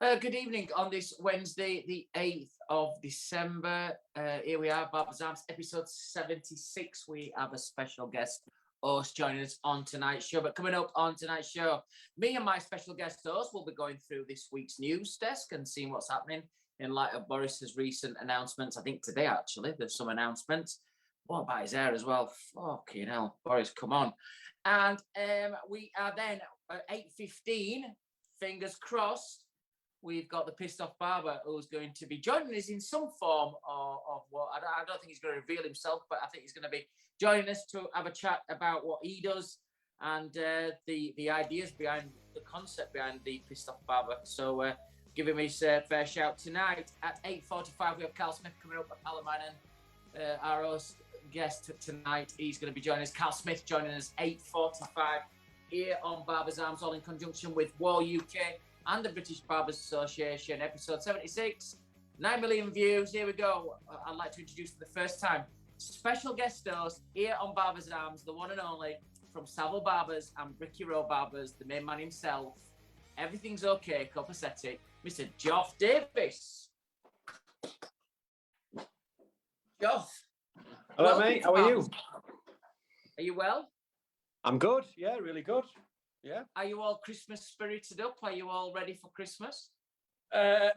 Good evening on this Wednesday, the 8th of December. Here we are, Barbers, episode 76. We have a special guest host joining us on tonight's show. But coming up on tonight's show, me and my special guest host will be going through this week's news desk and seeing what's happening in light of Boris's recent announcements. I think today, actually, there's some announcements. What about his hair as well? Fucking hell, Boris, come on. And we are then at 8:15, fingers crossed. We've got the pissed off barber who's going to be joining us in some form of what I don't think he's going to reveal himself, but I think he's going to be joining us to have a chat about what he does and the ideas behind the concept behind the pissed off barber. So give him his fair shout tonight at 8:45. We have Karl Smith coming up at Palomine, and our host guest tonight. He's going to be joining us. Karl Smith joining us 8:45 here on Barbers Arms, all in conjunction with Wahl UK and the British Barbers Association, episode 76, 9 million views. Here we go. I'd like to introduce for the first time special guest host here on Barbers Arms, the one and only from Savile Barbers and Bricky Road Barbers, the main man himself. Everything's okay, copacetic, Mr. Joth Davis. Joth. Hello, mate. How are you? Are you well? I'm good. Yeah, really good. Yeah. Are you all Christmas spirited up? Are you all ready for Christmas? I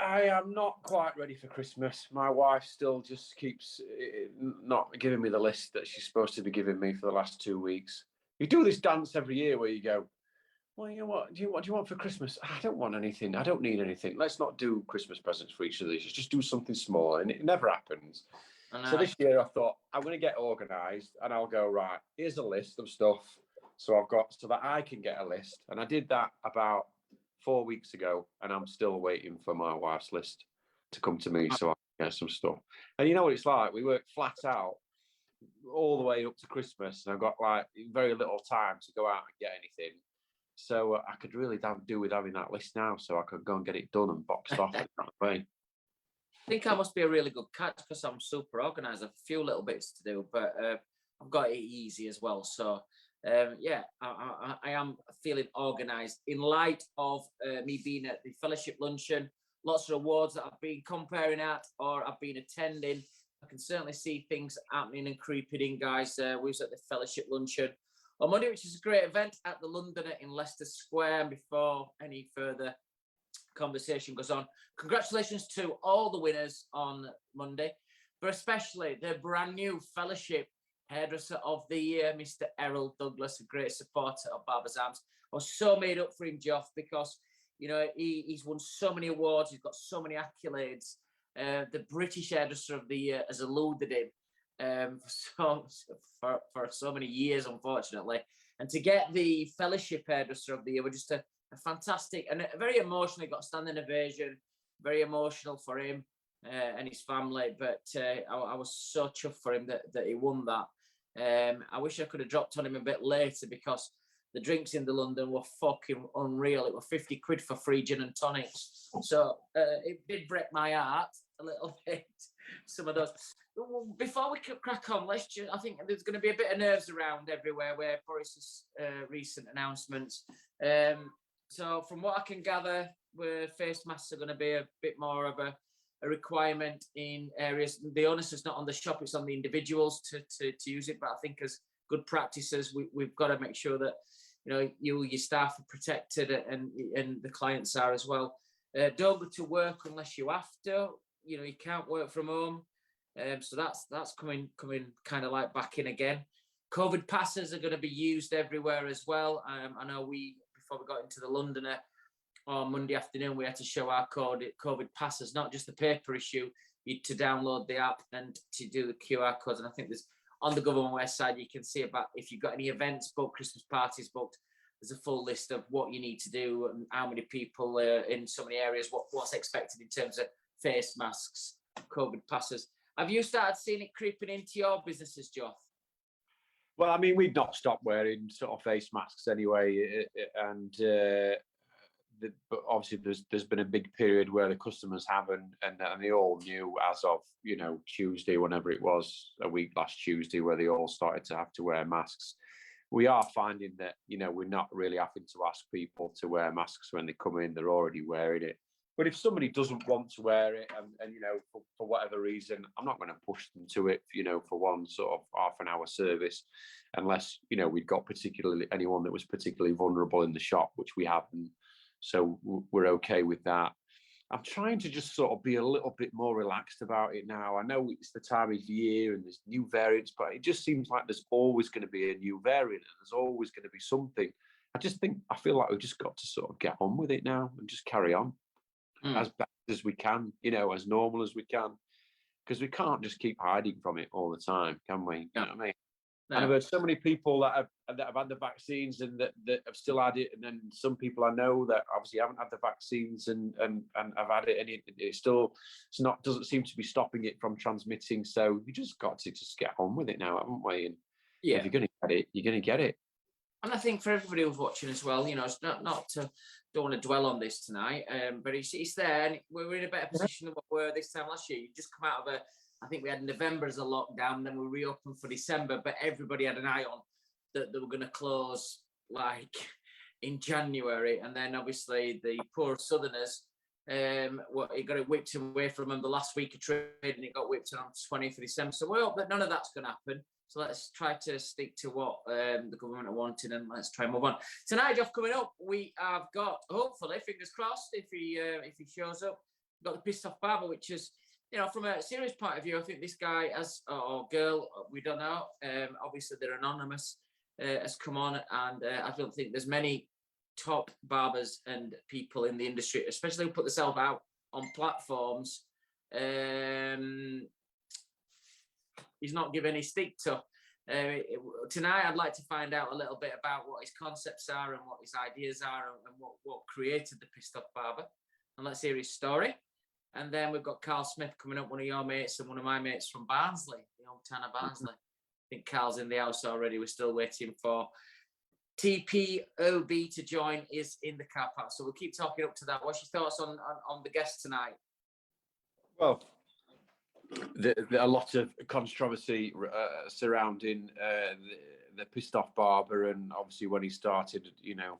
am not quite ready for Christmas. My wife still just keeps not giving me the list that she's supposed to be giving me for the last 2 weeks. You do this dance every year where you go, well, you know what do you want for Christmas? I don't want anything. I don't need anything. Let's not do Christmas presents for each of these. Just do something small. And it never happens. So this year I thought, I'm going to get organised and I'll go, right, here's a list of stuff. So that I can get a list. And I did that about 4 weeks ago, and I'm still waiting for my wife's list to come to me so I can get some stuff. And you know what it's like? We work flat out all the way up to Christmas, and I've got like very little time to go out and get anything. So I could really do with having that list now, so I could go and get it done and boxed off in that way. I think I must be a really good catch because I'm super organised. I've a few little bits to do, but I've got it easy as well. So I am feeling organised in light of me being at the fellowship luncheon. Lots of awards that I've been comparing at or I've been attending. I can certainly see things happening and creeping in, guys. We was at the fellowship luncheon on Monday, which is a great event at the Londoner in Leicester Square. And before any further conversation goes on, congratulations to all the winners on Monday, but especially the brand new fellowship Hairdresser of the Year, Mr. Errol Douglas, a great supporter of Barbers Arms. I was so made up for him, Joth, because, you know, he's won so many awards. He's got so many accolades. The British Hairdresser of the Year has eluded him for so many years, unfortunately. And to get the Fellowship Hairdresser of the Year was just a fantastic and a very emotional. He got a standing ovation, very emotional for him and his family. But I was so chuffed for him that he won that. I wish I could have dropped on him a bit later because the drinks in the London were fucking unreal. It were 50 quid for free gin and tonics. So it did break my heart a little bit, some of those. Before we crack on, I think there's going to be a bit of nerves around everywhere where Boris's recent announcements. So from what I can gather, where face masks are going to be a bit more of a requirement in areas. The onus is not on the shop, it's on the individuals to use it. But I think as good practices, we've got to make sure that, you know, your staff are protected and the clients are as well. Don't go to work unless you have to. You know, you can't work from home. So that's coming kind of like back in again. COVID passes are going to be used everywhere as well. I know before we got into the Londoner, on Monday afternoon, we had to show our COVID passes, not just the paper issue, to download the app and to do the QR codes. And I think there's on the government website, you can see about if you've got any events booked, Christmas parties booked, there's a full list of what you need to do and how many people in so many areas, what's expected in terms of face masks, COVID passes. Have you started seeing it creeping into your businesses, Joth? Well, I mean, we've not stopped wearing sort of face masks anyway, and but obviously there's been a big period where the customers haven't, and they all knew as of, you know, Tuesday, whenever it was, a week last Tuesday, where they all started to have to wear masks. We are finding that, you know, we're not really having to ask people to wear masks when they come in, they're already wearing it. But if somebody doesn't want to wear it, and you know, for whatever reason, I'm not going to push them to it, you know, for one sort of half an hour service, unless, you know, we've got particularly anyone that was particularly vulnerable in the shop, which we haven't. So we're okay with that. I'm trying to just sort of be a little bit more relaxed about it now. I know it's the time of year and there's new variants, but it just seems like there's always going to be a new variant and there's always going to be something. I feel like we've just got to sort of get on with it now and just carry on as best as we can, you know, as normal as we can, because we can't just keep hiding from it all the time, can we? You know what I mean? No. And I've heard so many people that have had the vaccines and that have still had it, and then some people I know that obviously haven't had the vaccines and have had it, and doesn't seem to be stopping it from transmitting. So you just got to just get on with it now, haven't we? And if you're going to get it, you're going to get it. And I think for everybody who's watching as well, you know, it's not to, don't want to dwell on this tonight, but it's there, and we're in a better position than what we were this time last year. You just come out of I think we had November as a lockdown, then we reopened for December, but everybody had an eye on that they were going to close like in January, and then obviously the poor Southerners, it got it whipped away from them the last week of trade, and it got whipped on 20th of December. So we hope that none of that's going to happen. So let's try to stick to what the government are wanting, and let's try and move on. Tonight, Joth, coming up, we have got, hopefully, fingers crossed, if he shows up, we've got the Pissed Off Barber, which is, you know, from a serious point of view, I think this guy or girl, we don't know. Obviously, they're anonymous, has come on, and I don't think there's many top barbers and people in the industry, especially who put themselves out on platforms. He's not given any stick to. Tonight, I'd like to find out a little bit about what his concepts are and what his ideas are and what created the Pissed Off Barber. And let's hear his story. And then we've got Karl Smith coming up, one of your mates and one of my mates from Barnsley, the hometown of Barnsley. I think Karl's in the house already. We're still waiting for TPOB to join us in the car park. So we'll keep talking up to that. What's your thoughts on the guest tonight? Well, a lot of controversy surrounding the Pissed Off Barber, and obviously when he started, you know,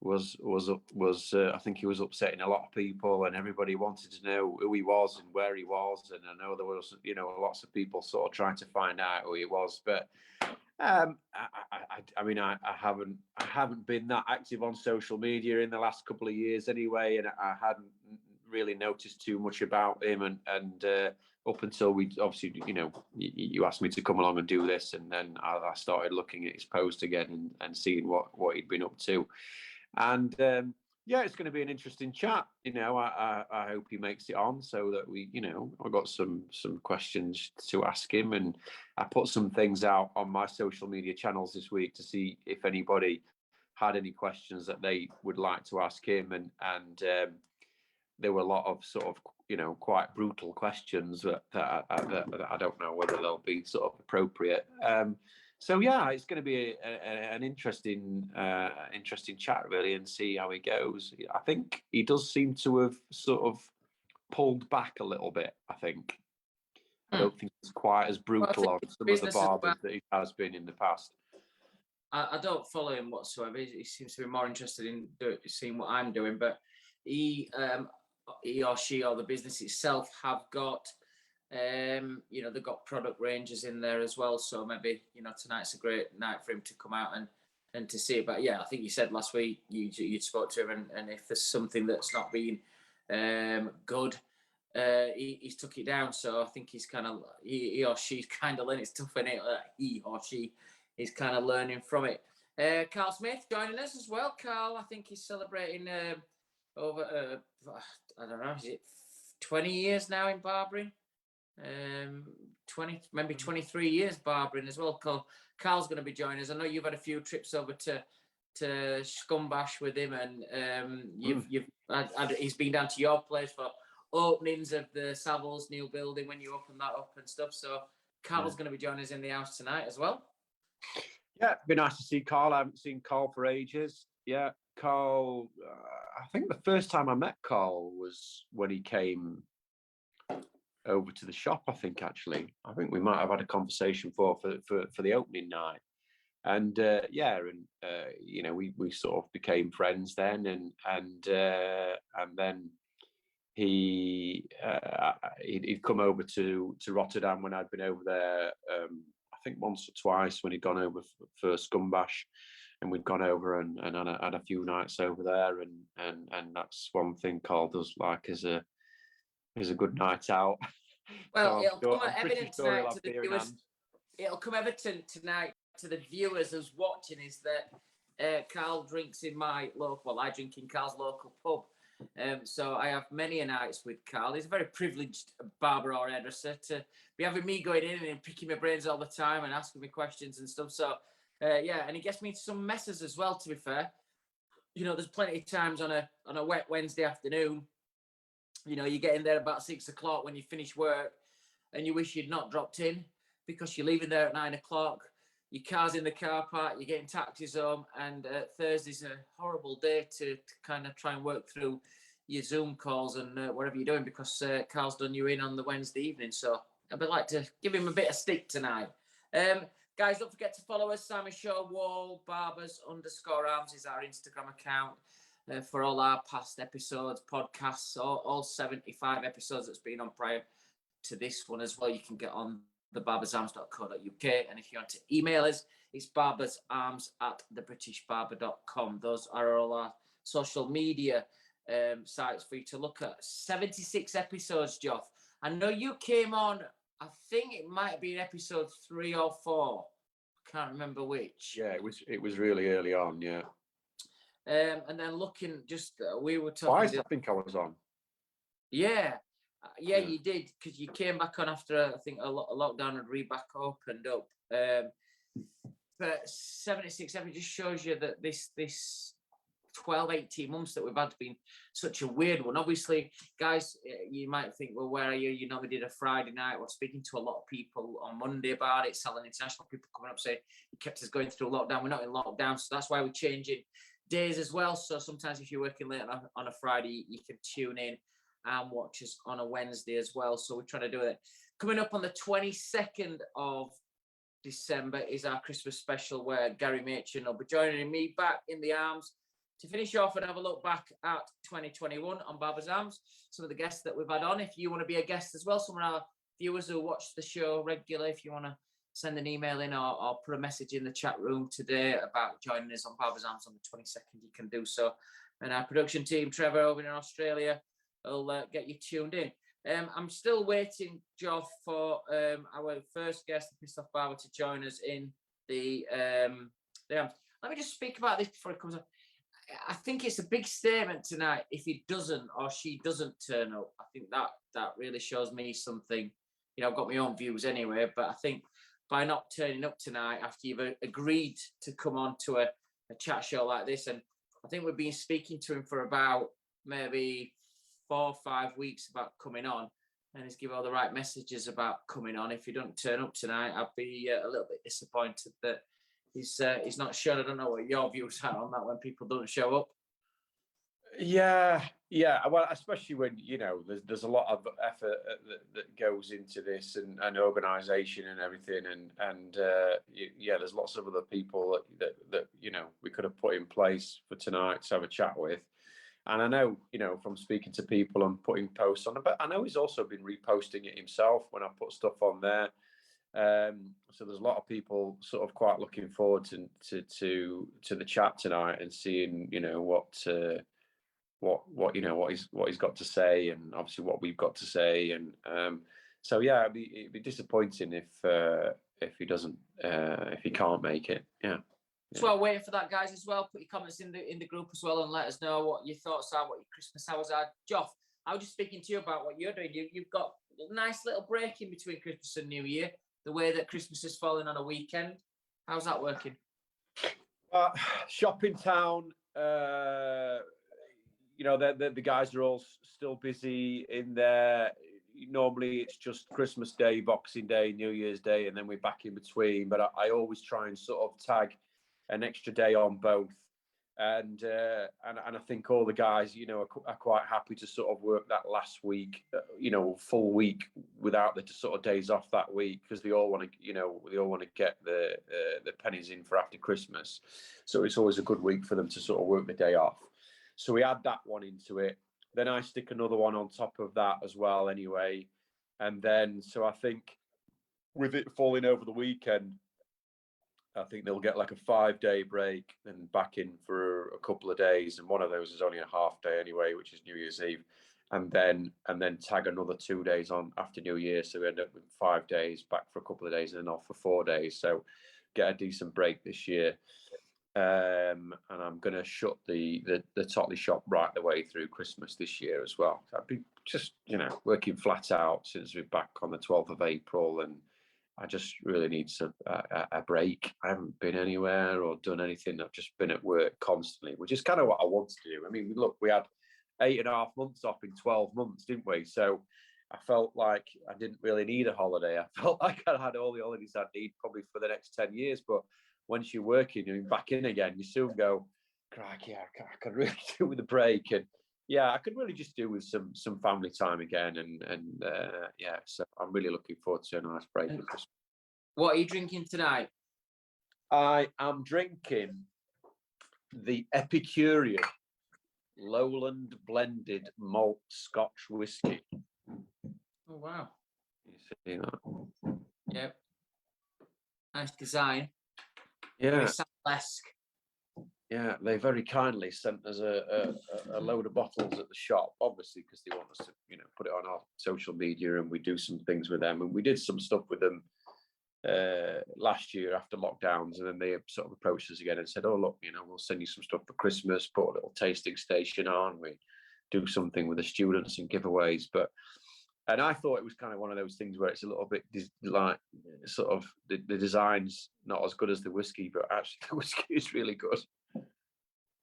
was I think he was upsetting a lot of people, and everybody wanted to know who he was and where he was. And I know there was, you know, lots of people sort of trying to find out who he was, but I mean, I haven't been that active on social media in the last couple of years anyway, and I hadn't really noticed too much about him, and up until we obviously, you know, you asked me to come along and do this, and then I started looking at his post again and seeing what he'd been up to. And yeah, it's going to be an interesting chat. You know, I hope he makes it on so that we, you know, I've got some questions to ask him, and I put some things out on my social media channels this week to see if anybody had any questions that they would like to ask him, and there were a lot of sort of, you know, quite brutal questions that I don't know whether they'll be sort of appropriate. So yeah, it's going to be an interesting chat really, and see how he goes. I think he does seem to have sort of pulled back a little bit. I think I don't think it's quite as brutal on some of the barbers that he has been in the past. I don't follow him whatsoever. He seems to be more interested in seeing what I'm doing, but he or she or the business itself have got, you know, they've got product ranges in there as well. So maybe, you know, tonight's a great night for him to come out and to see it. But yeah, I think you said last week you spoke to him, and if there's something that's not been good, he's took it down. So I think he's kind of, he or she's kind of learning. It's tough, isn't it? He or she is kind of learning from it. Karl Smith joining us as well. Karl, I think he's celebrating over, I don't know, is it 20 years now in barbering? 20, maybe 23 years barbering as well. Karl's going to be joining us. I know you've had a few trips over to Scumbash with him, and he's been down to your place for openings of the Savills new building when you open that up and stuff. So Karl's going to be joining us in the house tonight as well. Yeah, it'd be nice to see Karl. I haven't seen Karl for ages. Yeah, Karl, I think the first time I met Karl was when he came over to the shop. I think we might have had a conversation for the opening night, and you know, we sort of became friends then, and then he'd come over to Rotterdam when I'd been over there. I think once or twice when he'd gone over for Scumbash, and we'd gone over and had a few nights over there, and that's one thing Carl does like is a good night out. Well, So it'll come evident tonight to the viewers who's watching is that Carl drinks in my local. Well, I drink in Carl's local pub. So I have many a nights with Carl. He's a very privileged barber or hairdresser to be having me going in and picking my brains all the time and asking me questions and stuff. So yeah, and he gets me into some messes as well, to be fair. You know, there's plenty of times on a wet Wednesday afternoon, you know, you get in there about 6 o'clock when you finish work and you wish you'd not dropped in because you're leaving there at 9 o'clock. Your car's in the car park, you're getting taxis home, and Thursday's a horrible day to kind of try and work through your Zoom calls and whatever you're doing because Carl's done you in on the Wednesday evening. So I'd like to give him a bit of stick tonight. Guys, don't forget to follow us. Simon Show, Wahl, Barbers_arms is our Instagram account for all our past episodes, podcasts, all 75 episodes that's been on prior to this one as well. You can get on thebarbersarms.co.uk, and if you want to email us, it's barbersarms@thebritishbarber.com. Those are all our social media sites for you to look at. 76 episodes, Joth. I know you came on, I think it might have been episode 3 or 4. I can't remember which. Yeah, it was really early on, yeah. And then looking, we were talking. Twice, I think I was on. Yeah. Yeah, you did, because you came back on after, I think, a lockdown had re-back opened up. But 76 episodes just shows you that this 12, 18 months that we've had been such a weird one. Obviously, guys, you might think, well, where are you? You know, we did a Friday night. We're speaking to a lot of people on Monday about it, Salon International people coming up saying it kept us going through lockdown. We're not in lockdown, so that's why we're changing days as well. So sometimes if you're working late on a Friday, you can tune in and watch us on a Wednesday as well. So we're trying to do it. Coming up on the 22nd of December is our Christmas special where Gary Machin will be joining me back in the arms to finish off and have a look back at 2021 on Barbers Arms. Some of the guests that we've had on. If you want to be a guest as well, some of our viewers who watch the show regularly, if you want to send an email in or put a message in the chat room today about joining us on Barbers Arms on the 22nd, you can do so. And our production team, Trevor over in Australia, will get you tuned in. I'm still waiting, Joth, for our first guest, the Pissed Off Barber, to join us in the Let me just speak about this before it comes up. I think it's a big statement tonight if he doesn't or she doesn't turn up. I think that really shows me something. You know, I've got my own views anyway, but I think by not turning up tonight after you've agreed to come on to a chat show like this, and I think we've been speaking to him for about maybe 4 or 5 weeks about coming on, and he's given all the right messages about coming on. If you don't turn up tonight, I'd be a little bit disappointed that he's not shown. I don't know what your views are on that when people don't show up. Yeah. Well, especially when, you know, there's a lot of effort that goes into this and organisation and everything, and there's lots of other people that you know we could have put in place for tonight to have a chat with. And I know, you know, from speaking to people and putting posts on, but I know he's also been reposting it himself when I put stuff on there. So there's a lot of people sort of quite looking forward to the chat tonight and seeing, you know, what he's got to say, and obviously what we've got to say. And so yeah, it'd be disappointing if he doesn't if he can't make it. Yeah. So while waiting for that, guys, as well, put your comments in the group as well and let us know what your thoughts are, what your Christmas hours are. Joth, I was just speaking to you about what you're doing. You've got a nice little break in between Christmas and New Year, the way that Christmas is falling on a weekend. How's that working? Shopping town, you know, the guys are all still busy in there. Normally it's just Christmas Day, Boxing Day, New Year's Day, and then we're back in between. But I always try and sort of tag an extra day on both, and I think all the guys, you know, are quite happy to sort of work that last week, you know, full week without the sort of days off that week, because they all want to get the pennies in for after Christmas. So it's always a good week for them to sort of work the day off. So we add that one into it. Then I stick another one on top of that as well anyway. And then, so I think with it falling over the weekend, I think they'll get like a 5-day break and back in for a couple of days. And one of those is only a half day anyway, which is New Year's Eve. And then tag another 2 days on after New Year. So we end up with 5 days, back for a couple of days and then off for 4 days. So get a decent break this year. And I'm going to shut the Totley shop right the way through Christmas this year as well. I've been just, working flat out since we're back on the 12th of April, and I just really need a break. I haven't been anywhere or done anything. I've just been at work constantly, which is kind of what I want to do. I mean, look, we had 8.5 months off in 12 months, didn't we? So I felt like I didn't really need a holiday. I felt like I had all the holidays I need probably for the next 10 years, but once you're working and back in again, you soon go, crikey, I could really do with a break. And yeah, I could really just do with some family time again. And so I'm really looking forward to a nice break. What are you drinking tonight? I am drinking the Epicurean Lowland blended malt Scotch whiskey. Oh, wow. You see that? Yep. Nice design. Yeah. Esque. Yeah, they very kindly sent us a load of bottles at the shop, obviously, because they want us to, put it on our social media, and we do some things with them. And we did some stuff with them last year after lockdowns, and then they sort of approached us again and said, oh, look, we'll send you some stuff for Christmas, put a little tasting station on, we do something with the students and giveaways. And I thought it was kind of one of those things where it's a little bit like sort of the design's not as good as the whiskey, but actually the whiskey is really good.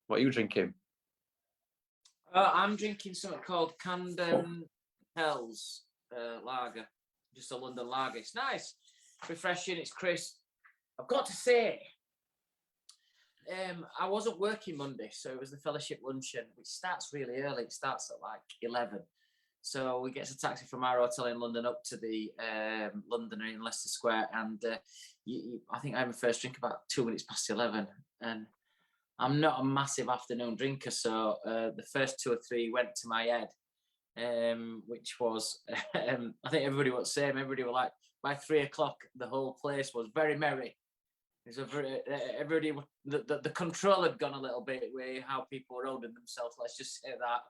What are you drinking? I'm drinking something called Camden Hells lager, just a London lager. It's nice, refreshing, it's crisp. I've got to say, I wasn't working Monday, so it was the fellowship luncheon, which starts really early. It starts at like 11. So we get a taxi from our hotel in London up to the Londoner in Leicester Square, and I think I had my first drink about 2 minutes past 11, and I'm not a massive afternoon drinker, so the first 2 or 3 went to my head, which was, I think everybody was the same. Everybody were like, by 3 o'clock, the whole place was very merry. Everybody, the control had gone a little bit with how people were holding themselves, let's just say that.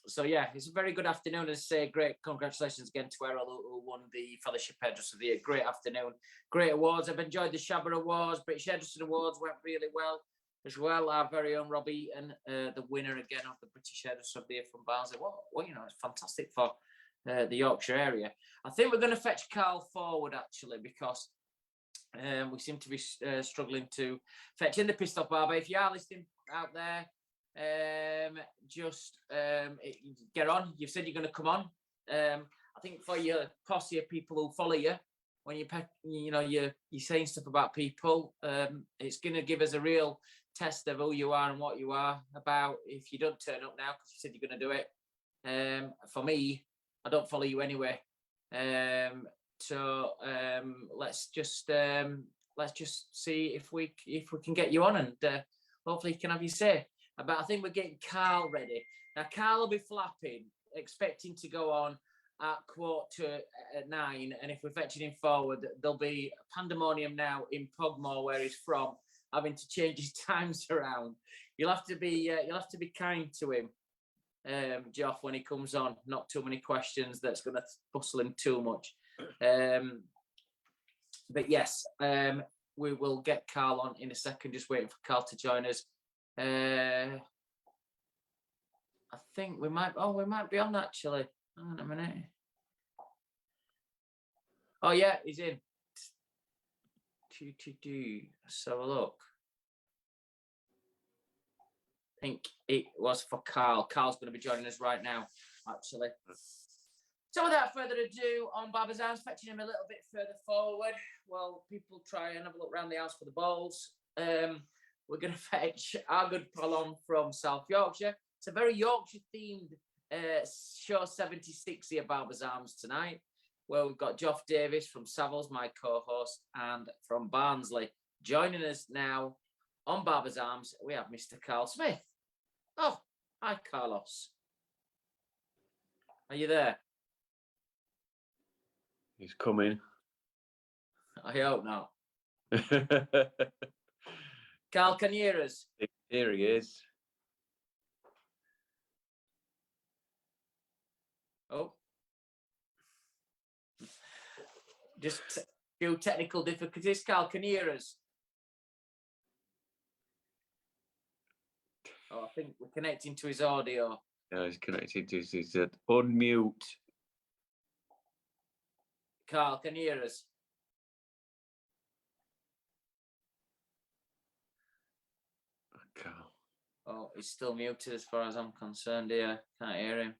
So yeah, it's a very good afternoon. As I say, great congratulations again to Errol, who won the Fellowship Hairdresser of the Year. Great afternoon, great awards. I've enjoyed the Shabba Awards, British Hairdresser Awards went really well as well. Our very own Rob Eaton, the winner again of the British Hairdresser of the Year from Barnsley. Well, it's fantastic for the Yorkshire area. I think we're going to fetch Karl forward actually, because we seem to be struggling to fetch in the Pissed Off Barber. If you are listening out there, just get on. You've said you're going to come on. I think for your posse of people who follow you, when you're saying stuff about people, it's going to give us a real test of who you are and what you are about if you don't turn up now because you said you're going to do it. For me, I don't follow you anyway. So let's just see if we can get you on, and hopefully you can have your say. But I think we're getting Karl ready. Now, Karl will be flapping, expecting to go on at 9:15. And if we're fetching him forward, there'll be pandemonium now in Pogmore, where he's from, having to change his times around. You'll have to be kind to him, Joth, when he comes on. Not too many questions that's going to bustle him too much. But yes, we will get Karl on in a second. Just waiting for Karl to join us. I think we might be on actually. Hang on a minute. Oh yeah, he's in. Let's have a look. I think it was for Karl. Karl's going to be joining us right now, actually. So without further ado, on Barbers' Arms, fetching him a little bit further forward while people try and have a look around the house for the balls. We're going to fetch our good pal on from South Yorkshire. It's a very Yorkshire-themed show 76 here, Barbers' Arms tonight, where we've got Joth Davis from Savills, my co-host, and from Barnsley. Joining us now on Barbers' Arms, we have Mr. Karl Smith. Oh, Hi, Carlos. Are you there? He's coming. I hope not. Carl, can you hear us? Here he is. Oh. Just a few technical difficulties. Carl, can you hear us? Oh, I think we're connecting to his audio. No, he's connected to his. He said, unmute. Carl, can you hear us? Carl. Oh, he's still muted as far as I'm concerned here. Can't hear him.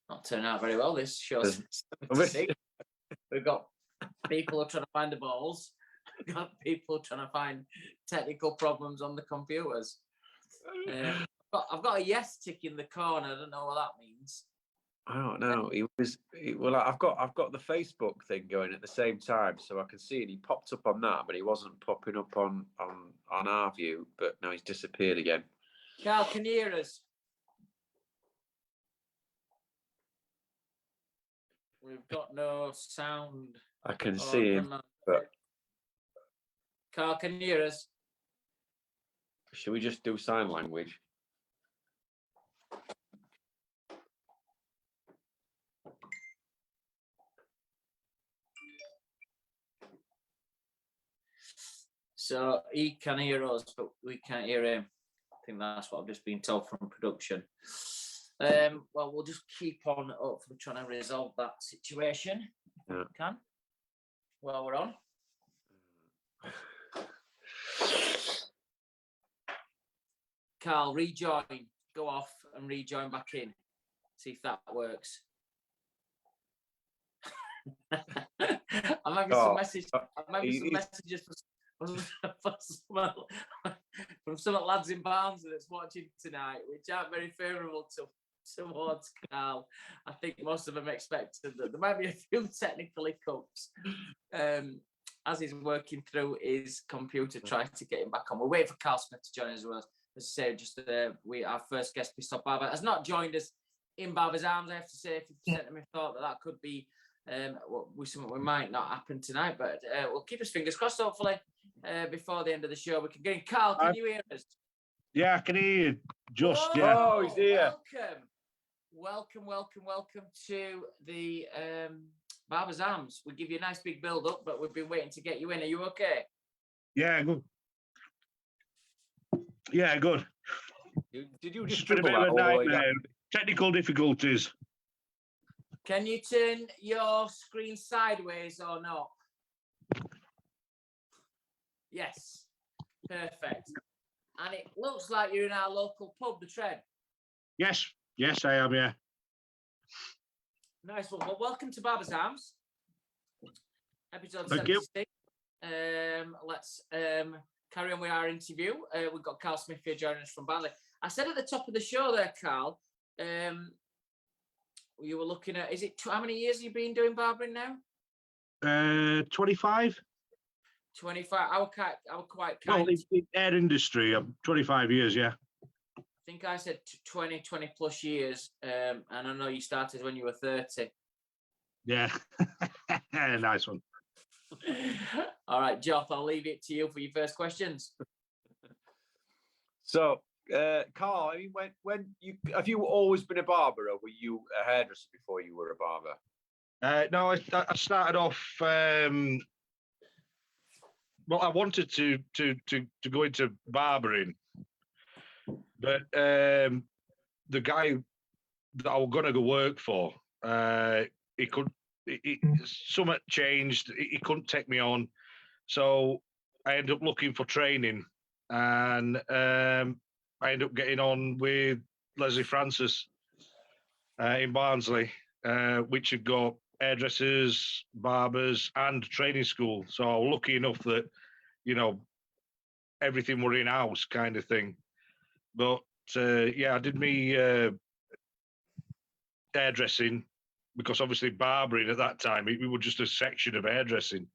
Not turning out very well, this show. We've got people trying to find the balls. We've got people trying to find technical problems on the computers. I've got a yes tick in the corner. I don't know what that means. I don't know. Well, I've got the Facebook thing going at the same time, so I can see it. He popped up on that, but he wasn't popping up on our view. But now he's disappeared again. Carl, can you hear us? We've got no sound. I can see him. But Carl, can you hear us? should we just do sign language? So he can hear us, but we can't hear him. I think that's what I've just been told from production. Well, we'll just keep on hopefully trying to resolve that situation if we can. While we're on. Carl, rejoin. Go off and rejoin back in. See if that works. I'm having some messages. I'm having some messages from some lads in Barnsley that's watching tonight, which aren't very favourable towards Carl. I think most of them expected that there might be a few technical hiccups as he's working through his computer, trying to get him back on. We're waiting for Karl Smith to join us as well. As I say, just our first guest, Pistol Barber, has not joined us in Barber's Arms. I have to say, 50% of me thought that could be something we might not happen tonight, but we'll keep his fingers crossed. Hopefully, before the end of the show, we can get in. Carl, can you hear us? Yeah, I can hear you. Just Whoa, yeah. Oh, he's here. Welcome to the Barber's Arms. We give you a nice big build up, but we've been waiting to get you in. Are you okay? Yeah, good. Yeah, good. Did you Just just been a dribble bit of that a all the way nightmare. down? Technical difficulties. Can you turn your screen sideways or not? Yes, perfect. And it looks like you're in our local pub, the Tread. Yes, I am. Yeah. Nice one. Well, welcome to Barber's Arms, episode Thank you. 76. Let's carry on with our interview. We've got Karl Smith here joining us from Barnsley. I said at the top of the show there, Carl, you were looking at, how many years have you been doing barbering now? 25. 25. I was quite Well, kind. in hair industry, I'm 25 years. Yeah. I think I said 20 plus years. And I know you started when you were 30. Yeah. Nice one. All right, Joth, I'll leave it to you for your first questions. So, Carl, I mean, when have you always been a barber, or were you a hairdresser before you were a barber? No, I started off. Well, I wanted to go into barbering, but the guy that I was going to go work for, something changed. He couldn't take me on, so I ended up looking for training, and I ended up getting on with Leslie Francis in Barnsley, which had got hairdressers, barbers, and training school. So I was lucky enough that, everything were in house kind of thing. But yeah, I did me hairdressing, because obviously barbering at that time, we were just a section of hairdressing.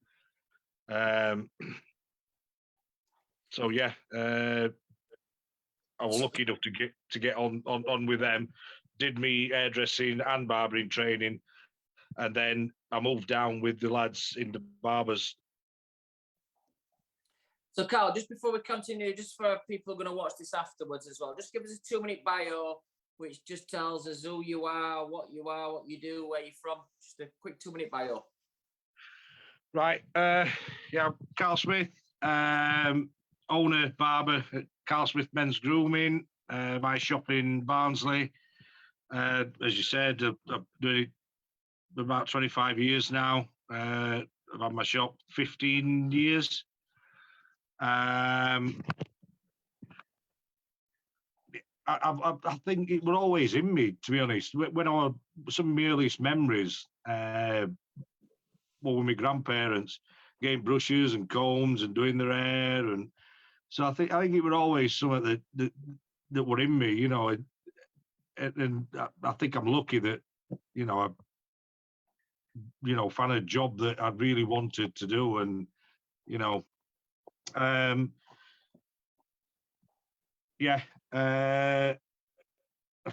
So yeah, I was lucky enough to get on with them. Did me hairdressing and barbering training, and then I moved down with the lads in the Barbers. So, Karl, just before we continue, just for people who are going to watch this afterwards as well, just give us a 2-minute bio, which just tells us who you are, what you do, where you're from. Just a quick 2-minute bio. Right. Yeah, Karl Smith, owner, barber at Karl Smith Men's Grooming, my shop in Barnsley. As you said, I've been about 25 years now. I've had my shop 15 years. I think it was always in me, to be honest. When I was, some of my earliest memories were with my grandparents, getting brushes and combs and doing their hair, and so I think it was always something that were in me, you know. And I think I'm lucky that, you know, found a job that I really wanted to do, and you know, yeah. I've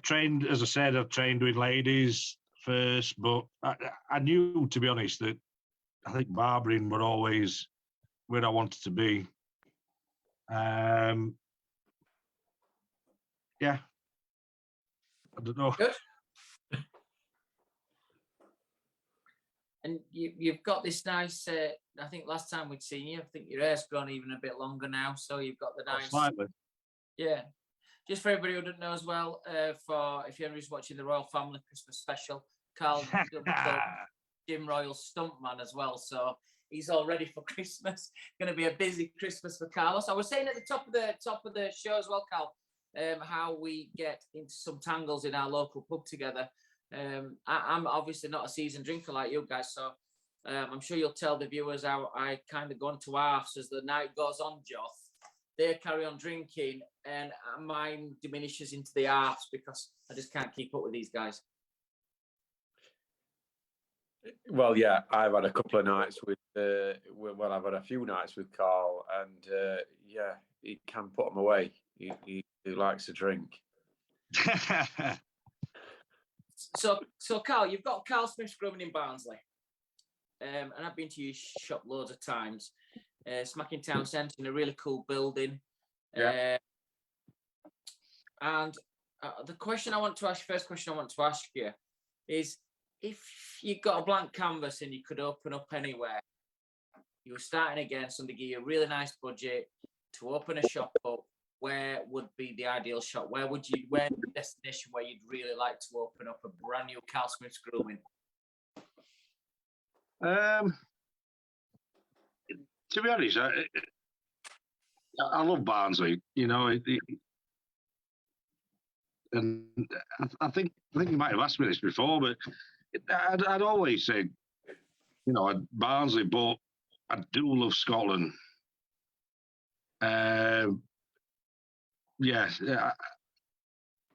trained, as I said, I've trained with ladies first, but I knew, to be honest, that I think barbering were always where I wanted to be. Yeah, I don't know. Good. And you've got this nice, I think last time we'd seen you, I think your hair's grown even a bit longer now, so you've got the nice... Slightly. Yeah. Just for everybody who doesn't know as well, for if you're just watching the Royal Family Christmas special, Karl Jim Royal stuntman as well, so he's all ready for Christmas. Going to be a busy Christmas for Carlos. I was saying at the top of the show as well, Karl, how we get into some tangles in our local pub together. I'm obviously not a seasoned drinker like you guys, so I'm sure you'll tell the viewers how I kind of go into halves as the night goes on, Joth. They carry on drinking and mine diminishes into the halves because I just can't keep up with these guys. Well, yeah, I've had a couple of nights with, I've had a few nights with Karl, and yeah, he can put them away. He likes to drink. So Karl, you've got Karl Smith's Grooming in Barnsley, and I've been to your shop loads of times. Smacking Town Centre in a really cool building. Yeah. And the first question I want to ask you is, if you got a blank canvas and you could open up anywhere, you were starting again, somebody give you a really nice budget to open a shop up, where would be the ideal shop? Where's the destination where you'd really like to open up a brand new Karl Smith's Grooming? To be honest, I love Barnsley, you know, and I think you might have asked me this before, but I'd always say, you know, Barnsley, but I do love Scotland. Yes,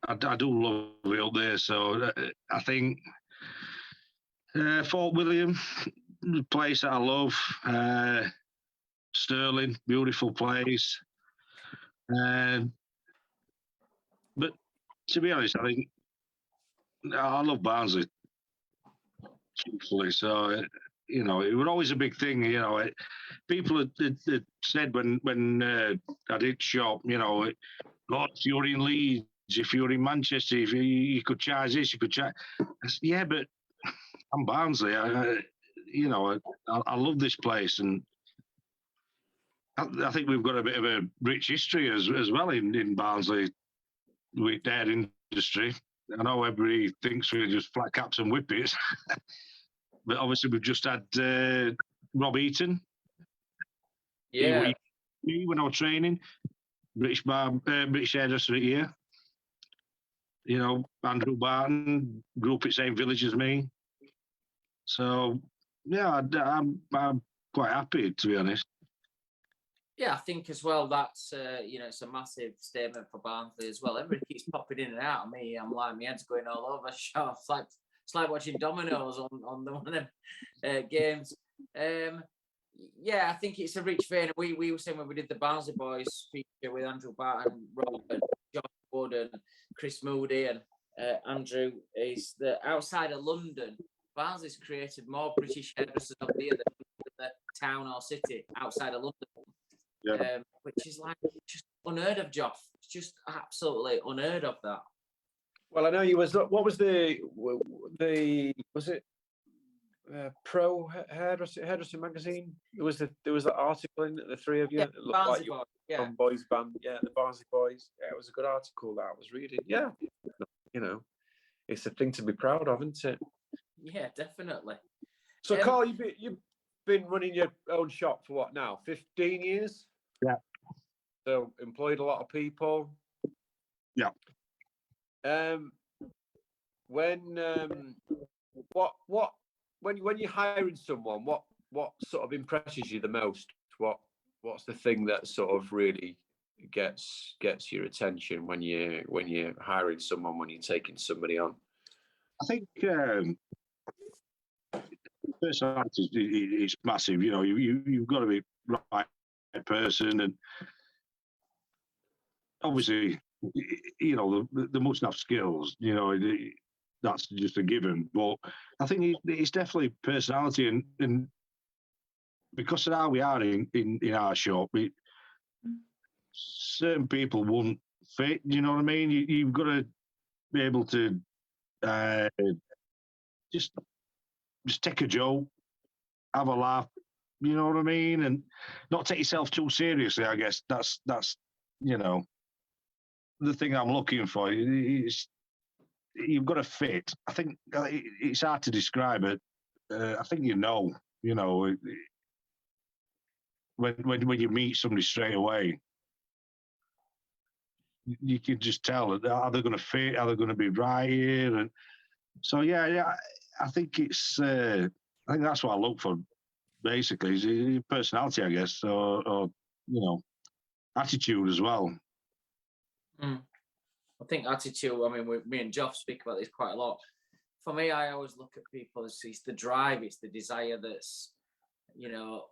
I do love it up there. So I think Fort William, the place that I love. Stirling, beautiful place. But to be honest, I think I love Barnsley, truthfully. So you know, it was always a big thing. You know, people had said when I did shop, you know, God, if you're in Leeds, if you're in Manchester, if you could charge this, you could charge. Said, yeah, but I'm Barnsley. You know, I love this place, and I think we've got a bit of a rich history as well in Barnsley with their industry. I know everybody thinks we're just flat caps and whippets, but obviously we've just had Rob Eaton. Yeah. When I was training, British hairdresser at year. You know, Andrew Barton grew up at the same village as me. So yeah, I'm quite happy, to be honest. Yeah, I think as well that's you know, it's a massive statement for Barnsley as well. Everybody keeps popping in and out of me. I'm like, my head's going all over. It's like watching dominoes on one of them games. Yeah, I think it's a rich vein. We were saying when we did the Barnsley Boys feature with Andrew Barton, Rob, and Josh Wood and Chris Moody and Andrew, is that outside of London, Barnsley's created more British hairdressers of the year than the town or city outside of London, which is like just unheard of, Joth. It's just absolutely unheard of that. Well, I know you was. What was the was it Pro Hairdressing magazine? There was that article in it, the three of you. Yeah, It looked Barnsley like you Boys, were from boys band. Yeah, the Barnsley Boys. Yeah, it was a good article that I was reading. Yeah, you know, it's a thing to be proud of, isn't it? Yeah, definitely. So, Carl, you've been running your own shop for what now? 15 years? Yeah. So employed a lot of people. Yeah. When you're hiring someone, what sort of impresses you the most? What's the thing that sort of really gets your attention when you're hiring someone, when you're taking somebody on? I think personality is massive. You know, you've got to be right person, and obviously, you know, they must have skills. You know, that's just a given. But I think it's definitely personality, and because of how we are in our shop, certain people won't fit. You know what I mean? You've got to be able to just take a joke, have a laugh. You know what I mean? And not take yourself too seriously. I guess that's you know, the thing I'm looking for. Is you've got to fit. I think it's hard to describe it. I think you know, when you meet somebody straight away, you can just tell that are they going to fit? Are they going to be right here? And so yeah, I think it's. I think that's what I look for. Basically, is personality, I guess, or you know, attitude as well. I think attitude. I mean, me and Joth speak about this quite a lot. For me, I always look at people as it's the drive, it's the desire that's, you know,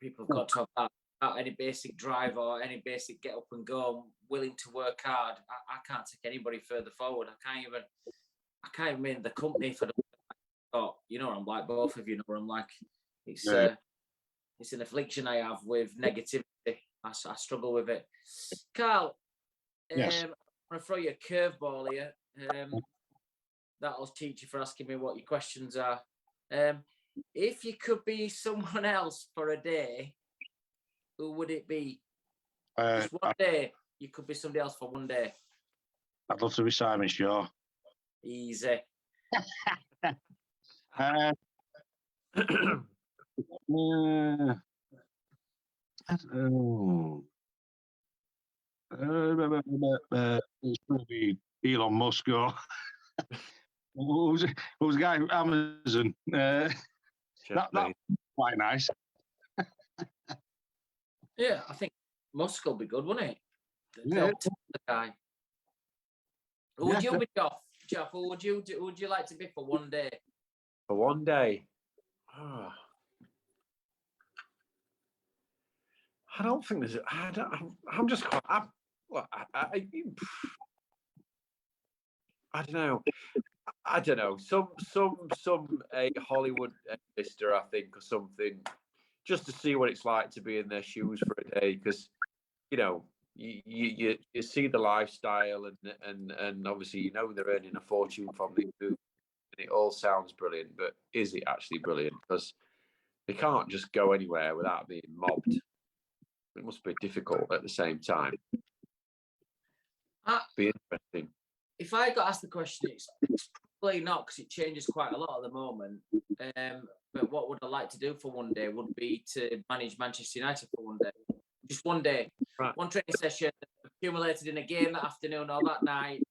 people have got to have that any basic drive or any basic get up and go, willing to work hard. I can't take anybody further forward. I can't even mean the company for the. You know, I'm like both of you know where I'm like, it's an affliction I have with negativity. I struggle with it. Carl, Yes. I'm going to throw you a curveball here. That'll teach you for asking me what your questions are. If you could be someone else for a day, who would it be? Just one day. You could be somebody else for one day. I'd love to be Simon Shaw. Easy. It's going to be Elon Musk or who's the guy from Amazon? That's quite nice. Yeah, I think Musk will be good, wouldn't it? Yeah. The guy. Who would you be, Joth? Joth, who would you like to be for one day? For one day? I don't think there's. I'm just quite. I don't know. I don't know. Some a Hollywood mister, I think, or something, just to see what it's like to be in their shoes for a day, because you know you see the lifestyle and obviously you know they're earning a fortune from the food, and it all sounds brilliant, but is it actually brilliant? Because they can't just go anywhere without being mobbed. It must be difficult at the same time. Be interesting. If I got asked the question, it's probably not, because it changes quite a lot at the moment. But what would I like to do for one day would be to manage Manchester United for one day. Just one day. Right. One training session accumulated in a game that afternoon or that night.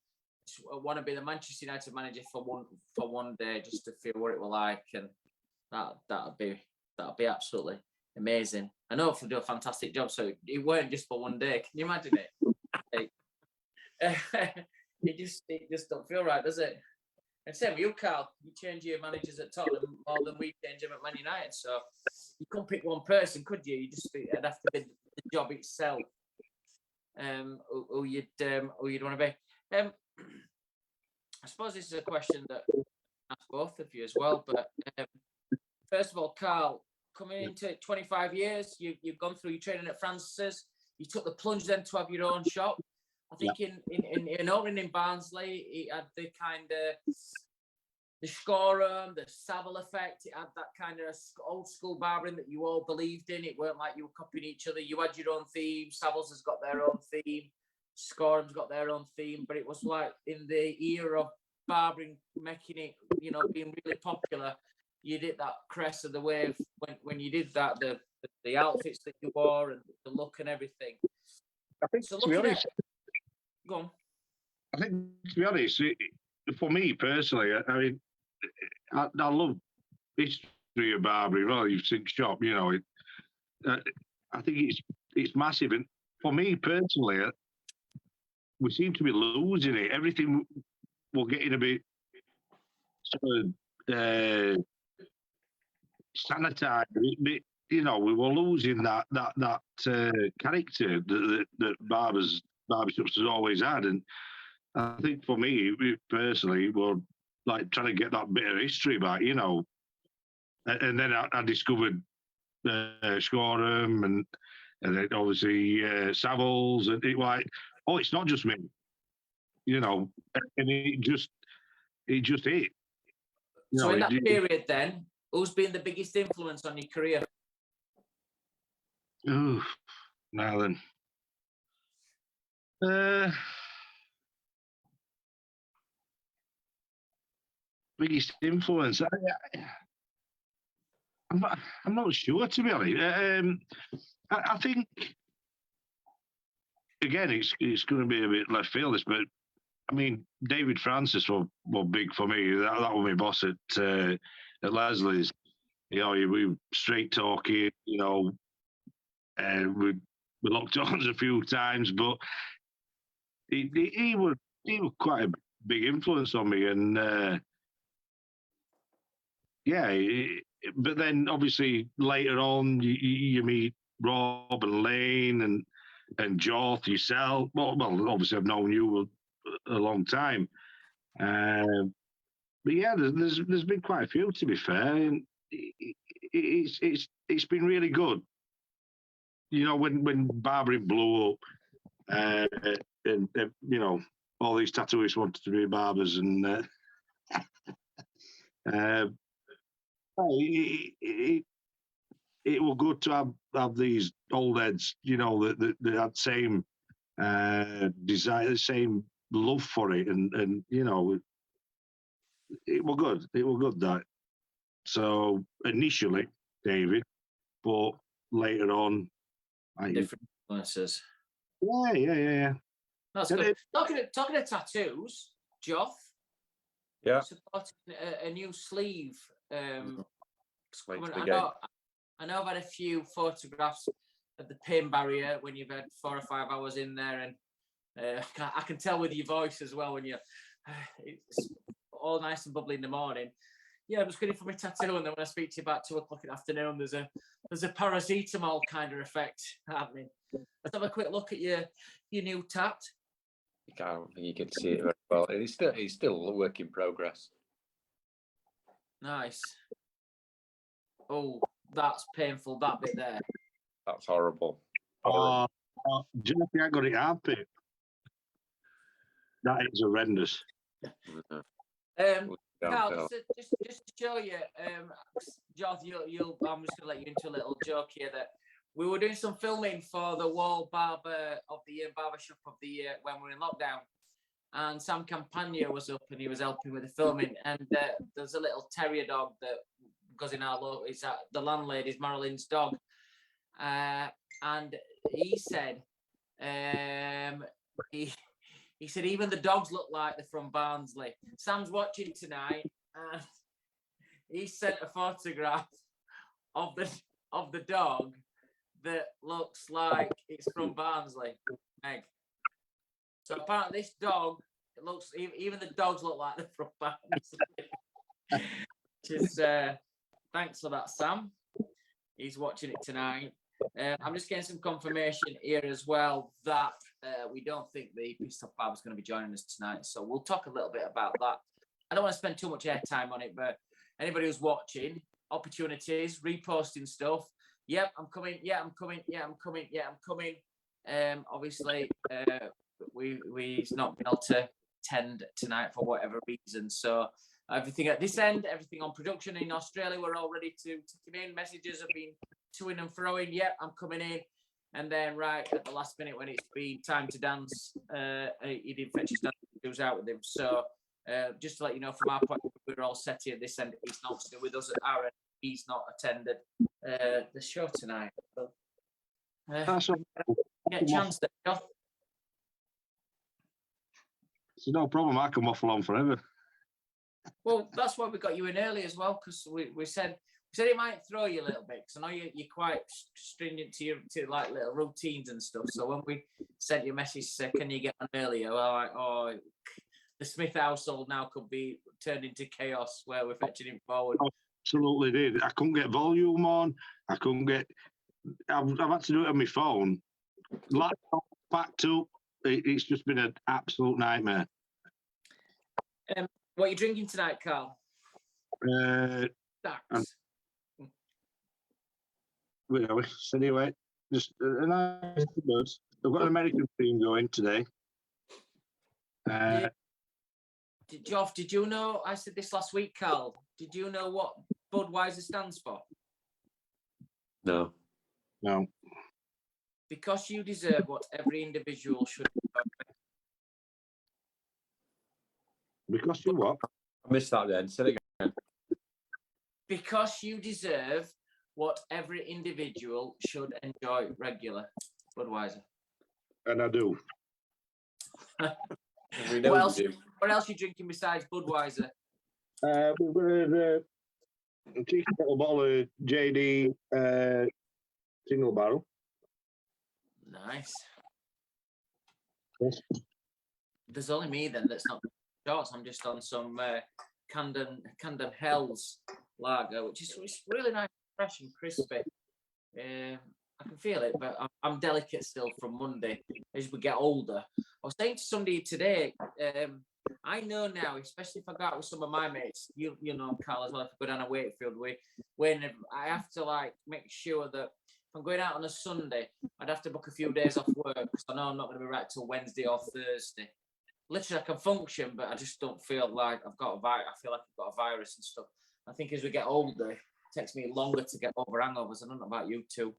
I want to be the Manchester United manager for one day, just to feel what it was like, and that'd be absolutely amazing. I know if they do a fantastic job, so it weren't just for one day. Can you imagine it? It just don't feel right, does it? And same with you, Carl. You change your managers at Tottenham more than we change them at Man United. So you couldn't pick one person, could you? It'd have to be the job itself. who you'd want to be. I suppose this is a question that I ask both of you as well. But first of all, Karl, coming into 25 years, you've gone through your training at Francis's. You took the plunge then to have your own shop. I think in opening in Barnsley, it had the kind of the scoreroom, the Savile effect. It had that kind of old school barbering that you all believed in. It weren't like you were copying each other. You had your own theme. Savile's has got their own theme. Scoreroom's got their own theme. But it was like in the era of barbering, making it, being really popular. You did that crest of the wave when you did that. The outfits that you wore and the look and everything. I think, so to be honest, go on. I think, to be honest, for me personally, I mean, I love history of barbering. Well, you've seen shop, I think it's massive. And for me personally, we seem to be losing it. Everything we're getting a bit sort of sanitized. We were losing that character that barbershops has always had. And I think for me personally, we're like trying to get that bit of history back, And then I discovered Scoreroom and then obviously Savile's, and it like, oh, it's not just me, and it just hit. So in that period, then, who's been the biggest influence on your career? Oh, now then. Biggest influence? I'm not sure, to be honest. I think, again, it's going to be a bit left field, but I mean, David Francis were big for me. That was my boss at Leslie's. We were straight talking, and we locked arms a few times, but he was quite a big influence on me, and but then obviously later on you meet Rob and Lane and Joth, yourself. Well, obviously I've known you a long time, but yeah, there's been quite a few, to be fair, and it's been really good. When barbering blew up, and all these tattooists wanted to be barbers, and it was good to have these old heads, that had same desire, the same love for it, and it was good. It was good, that. So initially, David, but later on, Different influences. Yeah. That's good. Talking of tattoos, Joth. Yeah. Supporting a new sleeve. I know I've had a few photographs of the pain barrier when you've had 4 or 5 hours in there, and I can tell with your voice as well when it's all nice and bubbly in the morning. Yeah, I'm just going for my tattoo, and then when I speak to you about 2 o'clock in the afternoon, there's a paracetamol kind of effect happening. Let's have a quick look at your new tat. I don't think you can see it very well. It's still a work in progress. Nice. Oh, that's painful, that bit there. That's horrible. Jeffy, I got it happy. That is horrendous. Karl, just to show you, Joth, I'm just going to let you into a little joke here that we were doing some filming for the Wahl Barber of the Year, Barbershop of the Year when we were in lockdown. And Sam Campagna was up and he was helping with the filming. And there's a little terrier dog that goes in our local, it's the landlady's, Marilyn's dog. And he said, he said, even the dogs look like they're from Barnsley. Sam's watching tonight, and he sent a photograph of the dog that looks like it's from Barnsley, Meg. So apparently this dog, it looks, even the dogs look like they're from Barnsley. Just thanks for that, Sam. He's watching it tonight. I'm just getting some confirmation here as well that we don't think the Pissed Off Barber's going to be joining us tonight. So we'll talk a little bit about that. I don't want to spend too much airtime on it, but anybody who's watching, opportunities, reposting stuff. Yep, I'm coming. Yeah, I'm coming. Yeah, I'm coming. Yeah, I'm coming. Obviously, we've not been able to attend tonight for whatever reason. So everything at this end, everything on production in Australia, we're all ready to come in. Messages have been to-ing and fro-ing. Yep, I'm coming in. And then right at the last minute when it's been time to dance, he didn't fetch his dance. He was out with him. So just to let you know, from our point, we're all set here. This end, he's not still with us at our end. He's not attended the show tonight. So, get a chance there, Joth. It's no problem. I can waffle on forever. Well, that's why we got you in early as well, because we said it might throw you a little bit, because I know you're quite stringent to like little routines and stuff. So when we sent you a message, said, "Can you get on earlier?" Well, like, oh, the Smith household now could be turned into chaos where we're fetching him forward. Absolutely did. I couldn't get volume on. I couldn't get. I've had to do it on my phone. Laptop packed up. It's just been an absolute nightmare. What are you drinking tonight, Carl? Stacks. Where are we? So anyway, just a nice good. I've got an American theme going today. Joff, did you know? I said this last week, Carl. Did you know what Budweiser stands for? No. No. Because you deserve what every individual should. Because you what? I missed that then. Say it again. Because you deserve what every individual should enjoy regular. Budweiser. And I do. We know what else are you drinking besides Budweiser? We've got a cheeky little bottle of JD single barrel. Nice. Yes. There's only me then that's not shorts. I'm just on some Camden Hells lager, which is really nice, fresh and crispy. I can feel it, but I'm delicate still from Monday as we get older. I was saying to somebody today, I know now, especially if I go out with some of my mates, you know, Carl, as well, if I go down a Wakefield when I have to like make sure that if I'm going out on a Sunday, I'd have to book a few days off work because I know I'm not going to be right till Wednesday or Thursday. Literally, I can function, but I just don't feel like I've got a virus. I feel like I've got a virus and stuff. I think as we get older, it takes me longer to get over hangovers. I don't know about you two.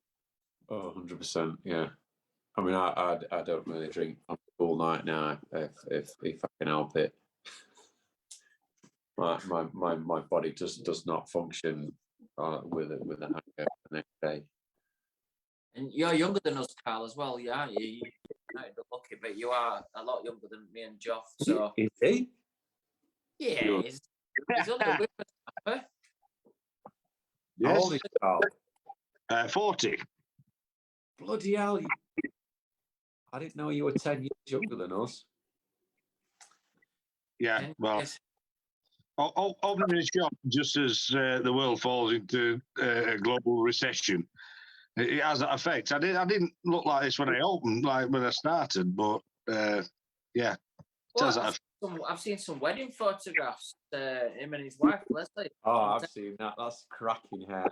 Oh, 100%. Yeah. I mean, I don't really drink all night now if I can help it. My body just does not function with a hangover the next day. And you're younger than us, Carl, as well. Yeah, you're not lucky, but you are a lot younger than me and Joff. So Is he? yeah, he's only a whippersnapper. How old is Carl? 40. Bloody hell! I didn't know you were 10 years younger than us. Yeah, well, opening a shop just as the world falls into a global recession, it has that effect. I didn't look like this when I opened, like when I started, but yeah, it has that effect. I've seen some wedding photographs. Him and his wife Leslie. Oh, I've seen that. That's cracking hair.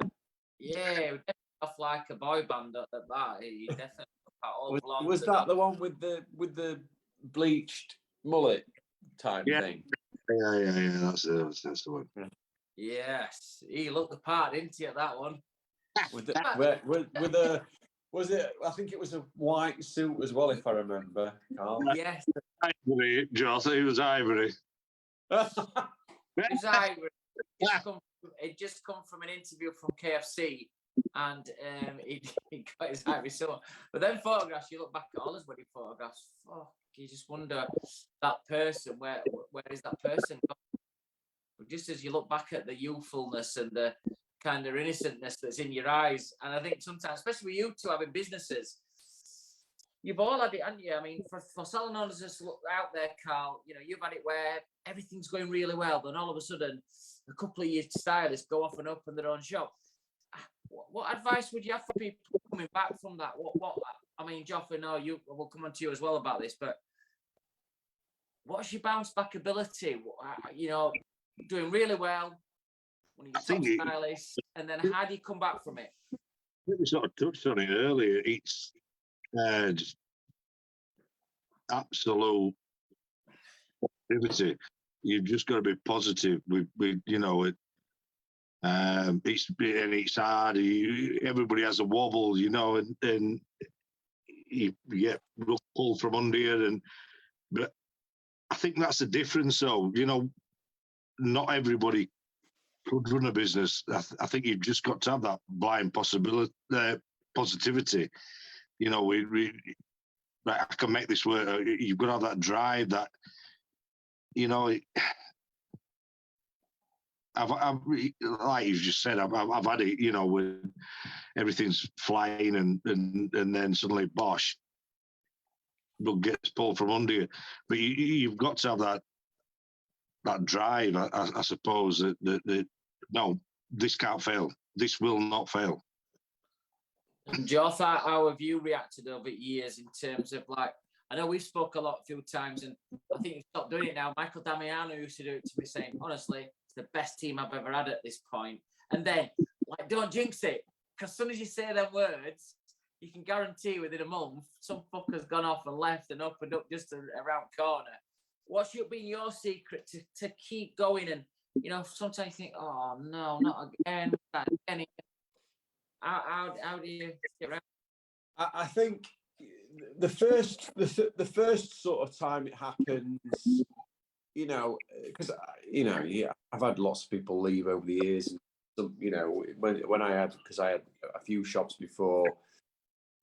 Yeah, off like a boy band at that. He definitely was that the one with the bleached mullet type thing? Yeah. That's the one. Yes, he looked the part, didn't he, at that one? with the was it? I think it was a white suit as well, if I remember. Carl. Yes, ivory, Joth. It was ivory. It was ivory. It just come from an interview from KFC. And he got his ivory so. But then photographs, you look back at all his wedding photographs, fuck, you just wonder that person, where is that person? But just as you look back at the youthfulness and the kind of innocentness that's in your eyes, and I think sometimes, especially with you two having businesses, you've all had it, haven't you? I mean, for salon owners just look out there, Carl, you know, you've had it where everything's going really well, then all of a sudden, a couple of your stylists go off and open their own shop. What advice would you have for people coming back from that? What I mean, Joff, no, we'll come on to you as well about this, but what's your bounce back ability? You know, doing really well, one of your top stylists, and then how do you come back from it? We sort of touched on it earlier. It's just absolute positivity. You've just got to be positive. With you know, it's hard. Everybody has a wobble, you know, and you get pulled from under you. But I think that's the difference. So, you know, not everybody could run a business. I think you've just got to have that blind positivity. You know, like, I can make this work. You've got to have that drive. That, you know, I've like you've just said, I've had it. You know, with everything's flying and then suddenly bosh, but gets pulled from under you. But you've got to have that drive, I suppose. That no, this can't fail. This will not fail. And Joth, how have you reacted over years in terms of, like, I know we've spoke a few times, and I think you've stopped doing it now. Michael Damiano used to do it to me, saying, honestly, it's the best team I've ever had at this point. And then, like, don't jinx it, because as soon as you say them words, you can guarantee within a month, some fucker's gone off and left and opened up just around corner. What's been your secret to keep going? And, you know, sometimes you think, oh, no, not again. How do you get around? I think the first sort of time it happens, you know, because, you know, yeah, I've had lots of people leave over the years. And some, you know, when I had a few shops before,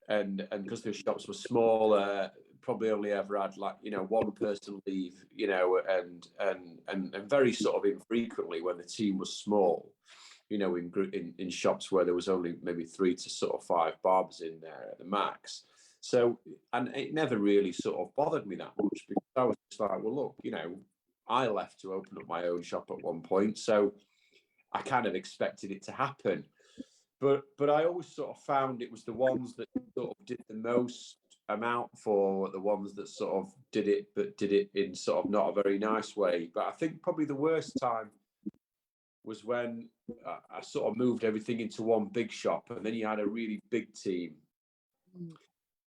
and because the shops were smaller, probably only ever had, like, you know, one person leave, you know, and very sort of infrequently when the team was small, you know, in shops where there was only maybe 3 to sort of 5 barbers in there at the max. So, and it never really sort of bothered me that much, because I was just like, well, look, you know, I left to open up my own shop at one point, so I kind of expected it to happen. But I always sort of found it was the ones that sort of did the most amount for the ones that sort of did it in sort of not a very nice way. But I think probably the worst time was when I sort of moved everything into one big shop, and then you had a really big team,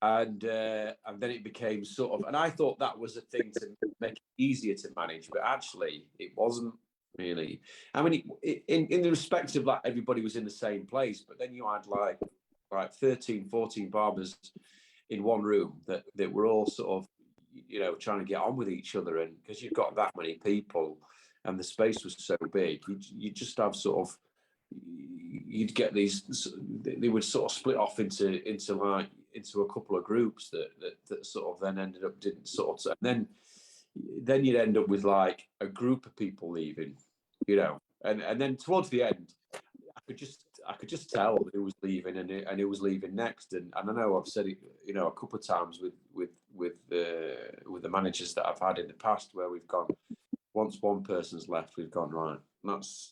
and then it became sort of, and I thought that was a thing to make it easier to manage, but actually it wasn't really. I mean, in the respect of, like, everybody was in the same place, but then you had like 13, 14 barbers in one room that were all sort of, you know, trying to get on with each other, and because you've got that many people and the space was so big, you just have sort of, you'd get these, they would sort of split off into a couple of groups that sort of then ended up didn't sort of, and then you'd end up with like a group of people leaving, you know, and then towards the end, I could just tell who was leaving and who was leaving next, and I know I've said it, you know, a couple of times with the managers that I've had in the past, where we've gone, once one person's left, we've gone, right,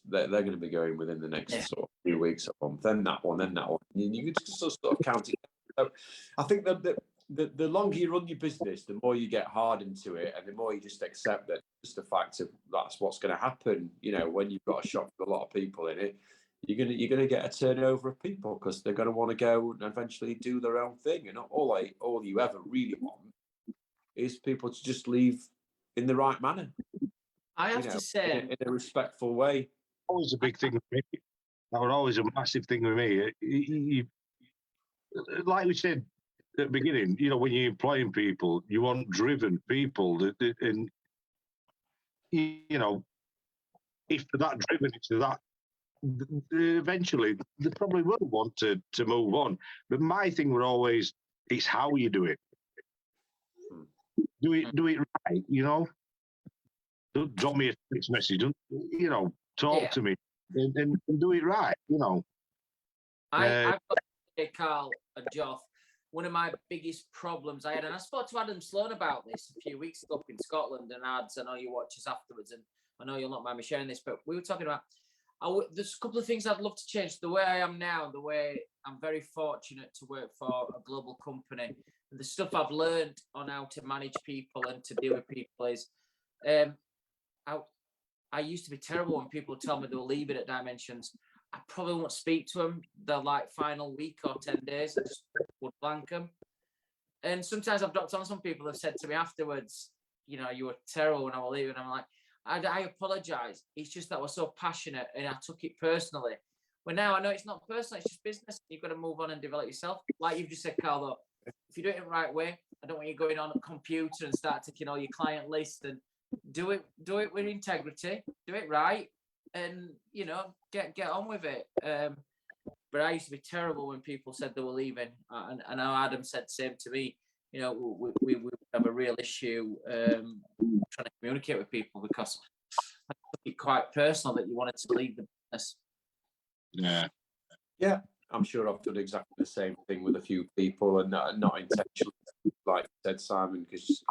they're going to be going within the next sort of few weeks or month, then that one. You just sort of count it. So I think that the longer you run your business, the more you get hard into it, and the more you just accept that just the fact of that's what's going to happen. You know, when you've got a shop with a lot of people in it, you're gonna get a turnover of people, because they're going to want to go and eventually do their own thing. And all you ever really want is people to just leave in the right manner. I have to say, in a respectful way. Always a big thing with me. That was always a massive thing with me. Like we said at the beginning, you know, when you're employing people, you want driven people, and you know, if they're that driven into that, eventually they probably will want to move on. But my thing were always, it's how you do it. Do it right, you know. Don't drop me a text message. Don't, you know, talk to me and do it right, you know. I've got to say, Karl and Joth, one of my biggest problems I had, and I spoke to Adam Sloan about this a few weeks ago up in Scotland, and Ads, I know you watch us afterwards, and I know you'll not mind me sharing this, but we were talking about, there's a couple of things I'd love to change. The way I am now, the way I'm very fortunate to work for a global company. And the stuff I've learned on how to manage people and to deal with people is, I used to be terrible when people tell me they were leaving at Dimensions. I probably won't speak to them the like final week or 10 days. I just would blank them. And sometimes I've dropped on some people have said to me afterwards, you know, you were terrible when I was leaving. I'm like, I apologize. It's just that I was so passionate and I took it personally. But now I know it's not personal, it's just business. You've got to move on and develop yourself. Like you've just said, Carl, though, if you do it the right way, I don't want you going on a computer and start taking all your client list, and do it with integrity, do it right, and, you know, get on with it. But I used to be terrible when people said they were leaving. And I know Adam said the same to me. You know, we have a real issue trying to communicate with people, because I took it quite personal that you wanted to leave the business. Yeah, I'm sure I've done exactly the same thing with a few people, and not intentionally, like you said, Simon, because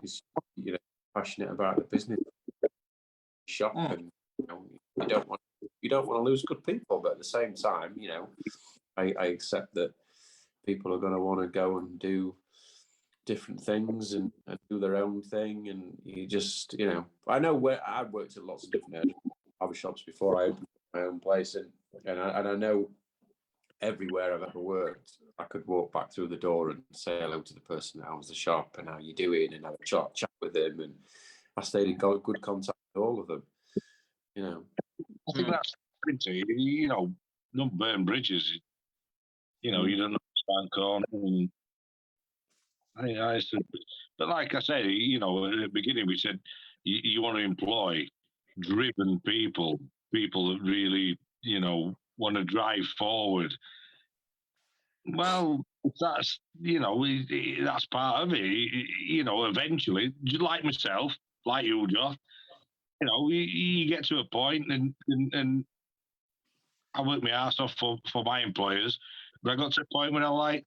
you know, passionate about the business shop, and you know, you don't want to lose good people, but at the same time, you know, I accept that people are going to want to go and do different things and do their own thing, and you just, you know, I know where I've worked at lots of different barber shops before I opened my own place, and I know everywhere I've ever worked, I could walk back through the door and say hello to the person that owns the shop and how you doing, and have a chat with them, and I stayed in good contact with all of them. You know, I think that's you know, don't burn bridges. You know, you don't stand corner. And I said, but like I said, you know, at the beginning we said you want to employ driven people that really, you know, want to drive forward. Well, that's, you know, that's part of it. You know, eventually, just like myself, like you, Joth, you know, you get to a point, and I work my ass off for my employers, but I got to a point where I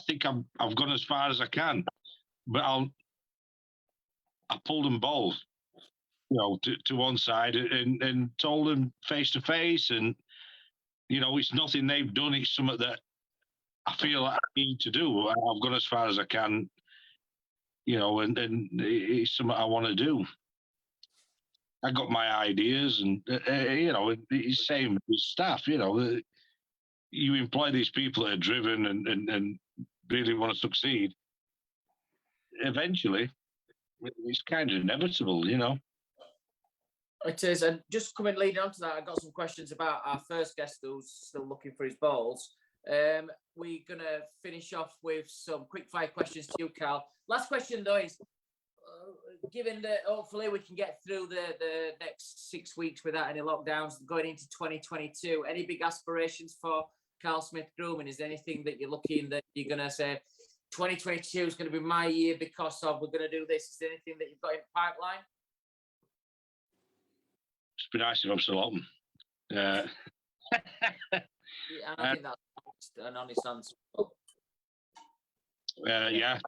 think I've gone as far as I can, but I pulled them both, you know, to one side and told them face to face, and you know, it's nothing they've done, it's something that I feel like I need to do. I've gone as far as I can, you know, and it's something I want to do. I got my ideas, and you know, it's same with staff. You know, you employ these people that are driven and really want to succeed. Eventually, it's kind of inevitable, you know. It is, and just coming leading on to that, I got some questions about our first guest who's still looking for his balls. We're gonna finish off with some quick fire questions to you, Carl. Last question though is, given that hopefully we can get through the next 6 weeks without any lockdowns going into 2022, any big aspirations for Karl Smith Grooming? Is there anything that you're looking that you're going to say 2022 is going to be my year because of we're going to do this? Is there anything that you've got in the pipeline? It's been nice if I'm still open. Yeah, and I think that's an honest answer. Yeah,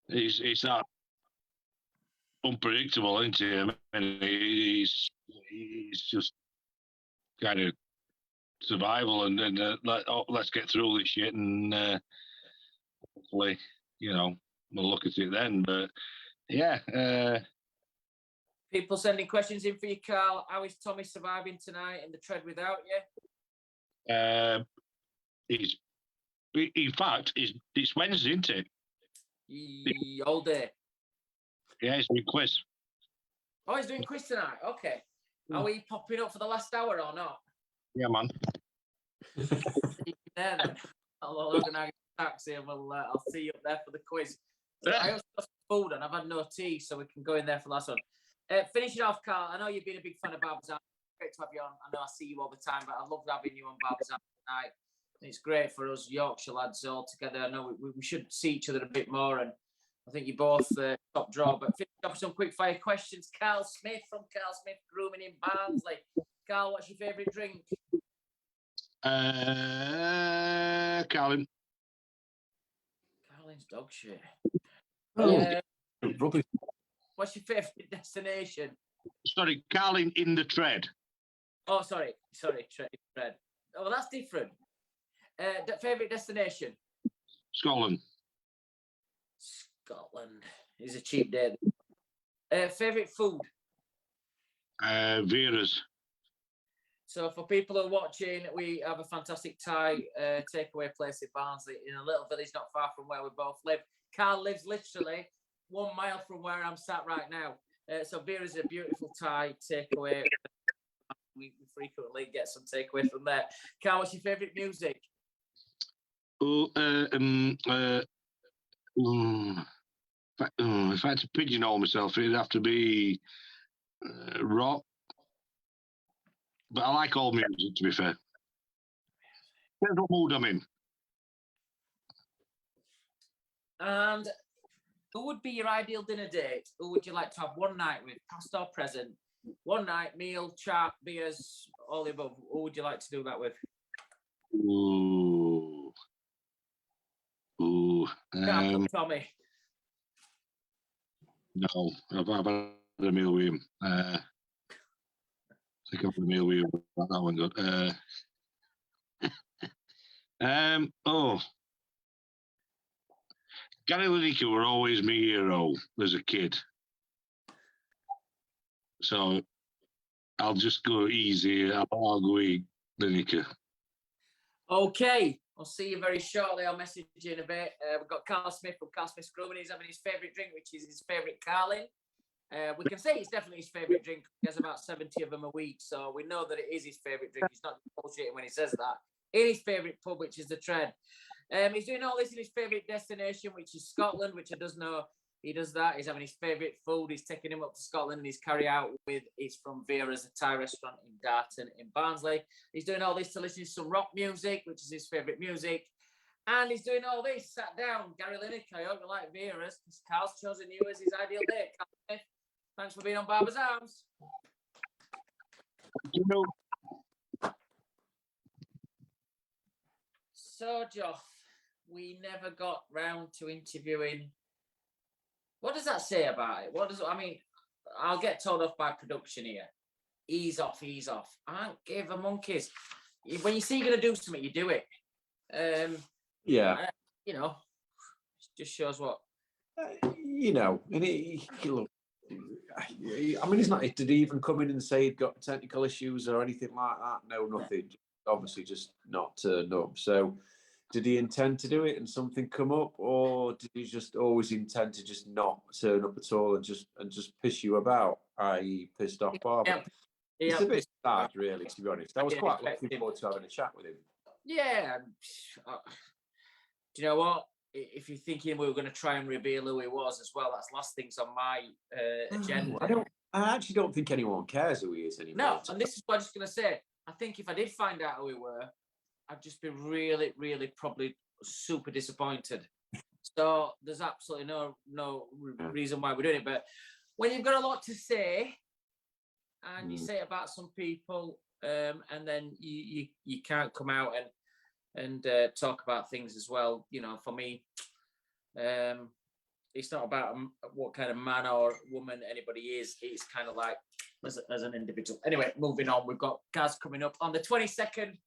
it's that unpredictable, isn't it? I mean, he's just kind of survival, and let's get through all this shit, and hopefully, you know, we'll look at it then. But yeah, people sending questions in for you, Carl. How is Tommy surviving tonight in the tread without you? He's, in fact, it's Wednesday, isn't it? All day. Yeah, he's doing quiz. Oh, he's doing quiz tonight. Okay. Are we popping up for the last hour or not? Yeah, man. There then. I'll organise a taxi and I'll see you up there for the quiz. So I also got some food and I've had no tea, so we can go in there for the last one. Finishing off, Carl, I know you've been a big fan of Barbers. Great to have you on. I know I see you all the time, but I love having you on Barbers tonight. And it's great for us Yorkshire lads all together. I know we should see each other a bit more, and I think you're both top draw. But finish off some quick fire questions. Karl Smith from Karl Smith Grooming in Barnsley. Carl, what's your favourite drink? Carlin. Carlin's dog shit. Rubbish. What's your favourite destination? Sorry, Carlin in the tread. Oh, sorry, tread. Oh, that's different. Favorite destination? Scotland. Scotland is a cheap date. Favorite food? Vera's. So for people who are watching, we have a fantastic Thai takeaway place in Barnsley, in a little village not far from where we both live. Karl lives literally 1 mile from where I'm sat right now. So Vera's is a beautiful Thai takeaway. We frequently get some takeaway from there. Karl, what's your favourite music? If I had to pigeonhole myself, it'd have to be rock. But I like all music, to be fair. Depends what mood I'm in. And who would be your ideal dinner date? Who would you like to have one night with, past or present? One night, meal, chat, beers, all the above. Who would you like to do that with? Ooh. Tommy. No, I've had a meal with him. I think I've had a meal with him. That one good. Gary Lineker were always my hero as a kid. So I'll just go easy. I'll go with Lineker. Okay, I'll see you very shortly. I'll message you in a bit. We've got Karl Smith from Karl Smith's Grooming. He's having his favourite drink, which is his favourite Carling. We can say it's definitely his favourite drink. He has about 70 of them a week, so we know that it is his favourite drink. He's not bullshitting when he says that. In his favourite pub, which is the Tread. He's doing all this in his favourite destination, which is Scotland, which I does know. He does that. He's having his favourite food. He's taking him up to Scotland, and his carry out with is from Vera's, a Thai restaurant in Darton in Barnsley. He's doing all this to listen to some rock music, which is his favourite music. And he's doing all this sat down. Gary Lineker, I hope you like Vera's, because Karl's chosen you as his ideal date. Karl Smith, thanks for being on Barber's Arms. So, Joth, we never got round to interviewing. What does that say about it? I'll get told off by production here. Ease off, ease off. I don't give a monkeys. When you see you're going to do something, you do it. Yeah. It just shows what. And look, he's not. Did he even come in and say he'd got technical issues or anything like that? No, nothing. Obviously, just not turned up. So, did he intend to do it and something come up, or did he just always intend to just not turn up at all and just piss you about, i.e., pissed off Barber? Yeah. It's a bit sad, really, to be honest. I was quite looking forward to having a chat with him. Yeah. Do you know what? If you're thinking we were going to try and reveal who he was as well, that's last things on my agenda. I actually don't think anyone cares who he is anymore. No, and this is what I'm just going to say. I think if I did find out who we were, I'd just be really, really probably super disappointed. So there's absolutely no reason why we're doing it. But when you've got a lot to say, and you say it about some people, and then you can't come out and talk about things as well. For me, it's not about what kind of man or woman anybody is. It's kind of like as an individual. Anyway, moving on. We've got Gaz coming up on the 22nd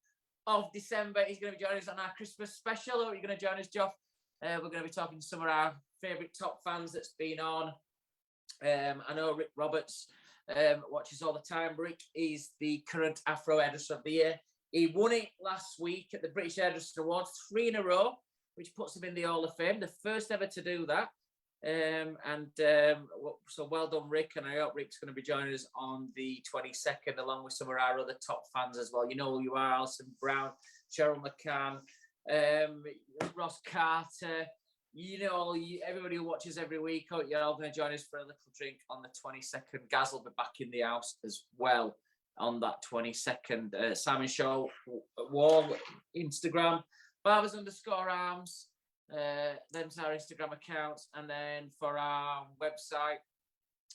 of December. He's going to be joining us on our Christmas special. Are you going to join us, Joth? We're going to be talking to some of our favourite top fans that's been on. I know Rick Roberts watches all the time. Rick is the current Afro Hairdresser of the Year. He won it last week at the British Hairdresser Awards, 3 in a row, which puts him in the Hall of Fame, the first ever to do that. So well done, Rick, and I hope Rick's going to be joining us on the 22nd, along with some of our other top fans as well. You know who you are: Alison Brown, Cheryl McCann, Ross Carter. Everybody who watches every week. Hope you're all going to join us for a little drink on the 22nd. Gaz will be back in the house as well on that 22nd. Simon Shaw, Wahl, Instagram, Barbers_arms. Them's our Instagram accounts, and then for our website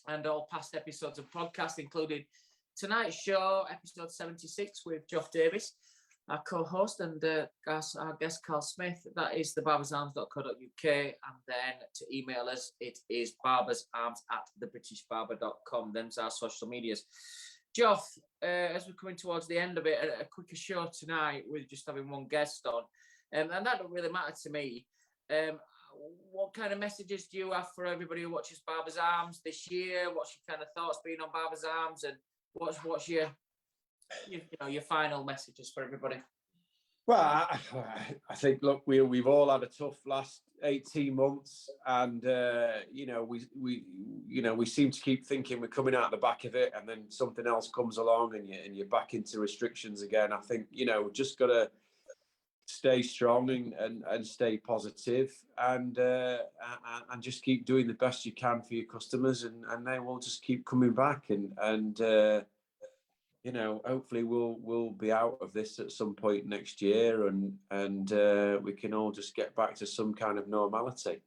and all past episodes of podcast, including tonight's show, episode 76 with Joth Davis, our co-host, and our guest Karl Smith. That is thebarbersarms.co.uk, and then to email us, it is barbersarms@thebritishbarber.com. Them's our social medias. Joth, as we're coming towards the end of it, a quicker show tonight with just having one guest on, and that don't really matter to me. What kind of messages do you have for everybody who watches Barber's Arms this year? What's your kind of thoughts being on Barber's Arms, and what's your final messages for everybody? Well, I think, look, we've all had a tough last 18 months, and we seem to keep thinking we're coming out the back of it, and then something else comes along, and you're back into restrictions again. I think just got to stay strong and stay positive, and just keep doing the best you can for your customers, and they will just keep coming back, and hopefully we'll be out of this at some point next year, and we can all just get back to some kind of normality.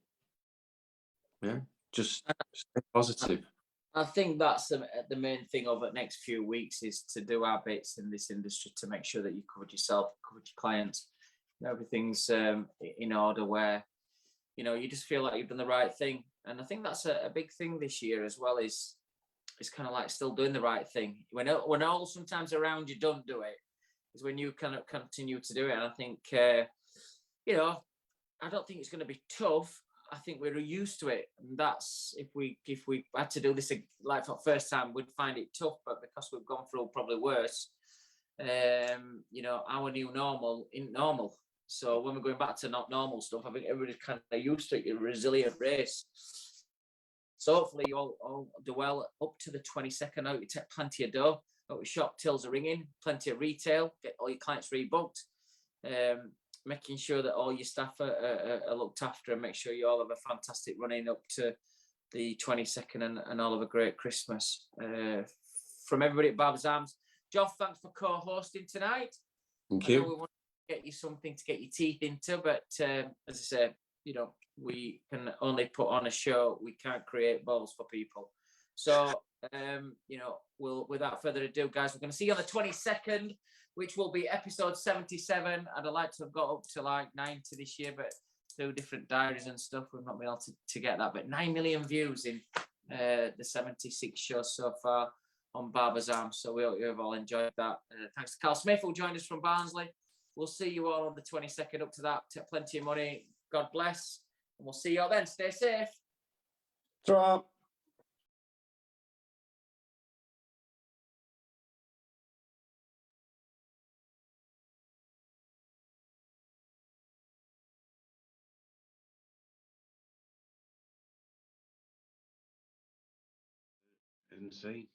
Yeah, just stay positive. I think that's the main thing over the next few weeks, is to do our bits in this industry to make sure that you covered yourself, covered your clients, everything's in order, where you just feel like you've done the right thing. And I think that's a big thing this year as well, is it's kind of like still doing the right thing. When all sometimes around you don't do it, is when you kind of continue to do it. And I think, I don't think it's going to be tough. I think we're used to it. And that's, if we had to do this like for the first time, we'd find it tough. But because we've gone through probably worse, our new normal isn't normal. So when we're going back to not normal stuff, I think everybody's kind of used to it. You're a resilient race. So hopefully you all do well up to the 22nd. I hope you take plenty of dough. I hope your shop tills are ringing, plenty of retail, get all your clients rebooked, making sure that all your staff are looked after, and make sure you all have a fantastic running up to the 22nd, and all have a great Christmas. From everybody at Barber's Arms, Joth, thanks for co-hosting tonight. Thank you. We want to get you something to get your teeth into, but as I said, we can only put on a show. We can't create balls for people. So, without further ado, guys, we're going to see you on the 22nd, which will be episode 77. I'd like to have got up to like 90 this year, but through different diaries and stuff, we've not been able to get that. But 9 million views in the 76 shows so far on Barber's Arms. So we hope you have all enjoyed that. Thanks to Karl Smith, who joined us from Barnsley. We'll see you all on the 22nd. Up to that, take plenty of money. God bless. And we'll see you all then. Stay safe. Ta-ra. Didn't see.